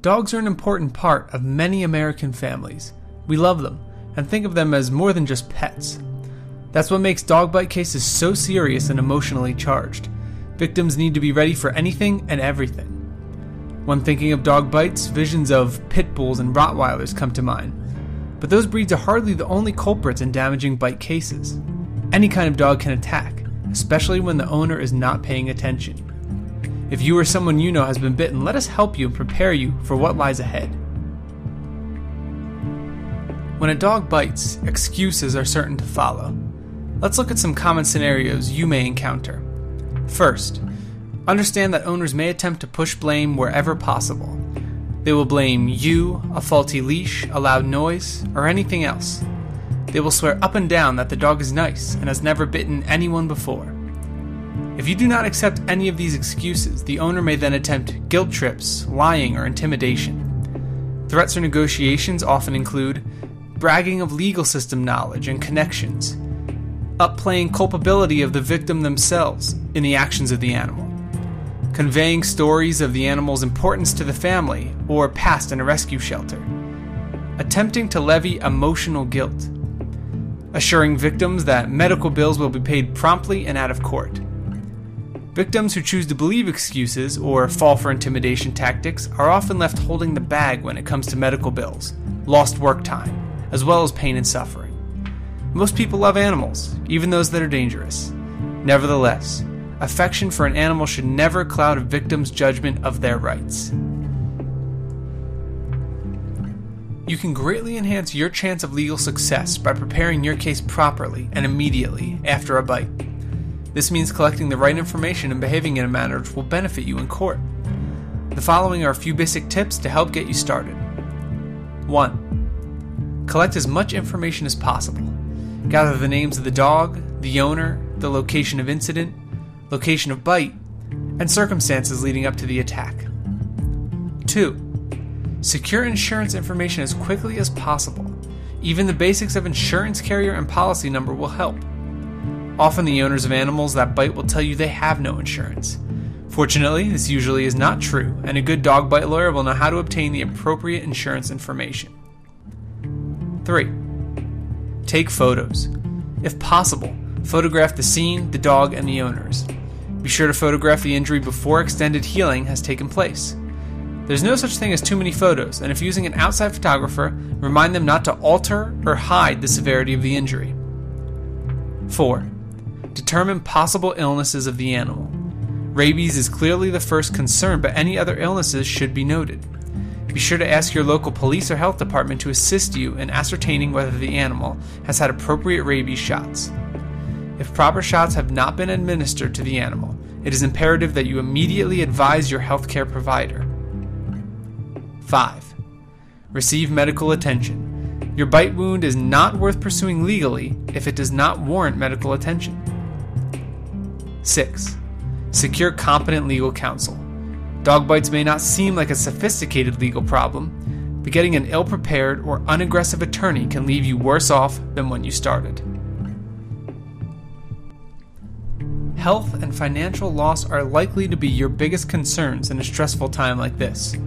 Dogs are an important part of many American families. We love them and think of them as more than just pets. That's what makes dog bite cases so serious and emotionally charged. Victims need to be ready for anything and everything. When thinking of dog bites, visions of pit bulls and Rottweilers come to mind. But those breeds are hardly the only culprits in damaging bite cases. Any kind of dog can attack, especially when the owner is not paying attention. If you or someone you know has been bitten, let us help you and prepare you for what lies ahead. When a dog bites, excuses are certain to follow. Let's look at some common scenarios you may encounter. First, understand that owners may attempt to push blame wherever possible. They will blame you, a faulty leash, a loud noise, or anything else. They will swear up and down that the dog is nice and has never bitten anyone before. If you do not accept any of these excuses, the owner may then attempt guilt trips, lying, or intimidation. Threats or negotiations often include bragging of legal system knowledge and connections, upplaying culpability of the victim themselves in the actions of the animal, conveying stories of the animal's importance to the family or past in a rescue shelter, attempting to levy emotional guilt, assuring victims that medical bills will be paid promptly and out of court. Victims who choose to believe excuses or fall for intimidation tactics are often left holding the bag when it comes to medical bills, lost work time, as well as pain and suffering. Most people love animals, even those that are dangerous. Nevertheless, affection for an animal should never cloud a victim's judgment of their rights. You can greatly enhance your chance of legal success by preparing your case properly and immediately after a bite. This means collecting the right information and behaving in a manner which will benefit you in court. The following are a few basic tips to help get you started. 1. Collect as much information as possible. Gather the names of the dog, the owner, the location of incident, location of bite, and circumstances leading up to the attack. 2. Secure insurance information as quickly as possible. Even the basics of insurance carrier and policy number will help. Often the owners of animals that bite will tell you they have no insurance. Fortunately, this usually is not true, and a good dog bite lawyer will know how to obtain the appropriate insurance information. 3. Take photos. If possible, photograph the scene, the dog, and the owners. Be sure to photograph the injury before extended healing has taken place. There's no such thing as too many photos, and if using an outside photographer, remind them not to alter or hide the severity of the injury. 4. Determine possible illnesses of the animal. Rabies is clearly the first concern, but any other illnesses should be noted. Be sure to ask your local police or health department to assist you in ascertaining whether the animal has had appropriate rabies shots. If proper shots have not been administered to the animal, it is imperative that you immediately advise your healthcare provider. 5. Receive medical attention. Your bite wound is not worth pursuing legally if it does not warrant medical attention. 6. Secure competent legal counsel. Dog bites may not seem like a sophisticated legal problem, but getting an ill-prepared or unaggressive attorney can leave you worse off than when you started. Health and financial loss are likely to be your biggest concerns in a stressful time like this.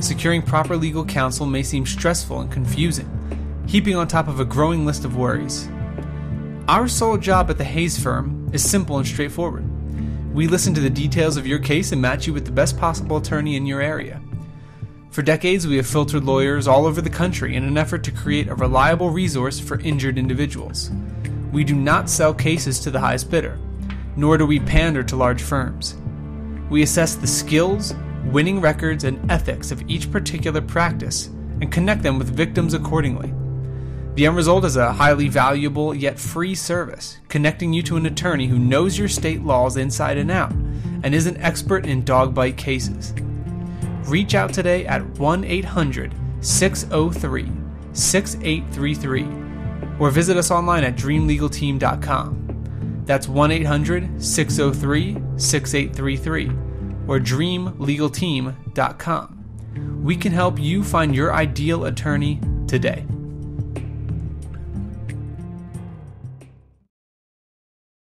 Securing proper legal counsel may seem stressful and confusing, heaping on top of a growing list of worries. Our sole job at the Hayes firm is simple and straightforward. We listen to the details of your case and match you with the best possible attorney in your area. For decades, we have filtered lawyers all over the country in an effort to create a reliable resource for injured individuals. We do not sell cases to the highest bidder, nor do we pander to large firms. We assess the skills, winning records, and ethics of each particular practice and connect them with victims accordingly. The end result is a highly valuable yet free service, connecting you to an attorney who knows your state laws inside and out and is an expert in dog bite cases. Reach out today at 1-800-603-6833 or visit us online at dreamlegalteam.com. That's 1-800-603-6833 or dreamlegalteam.com. We can help you find your ideal attorney today.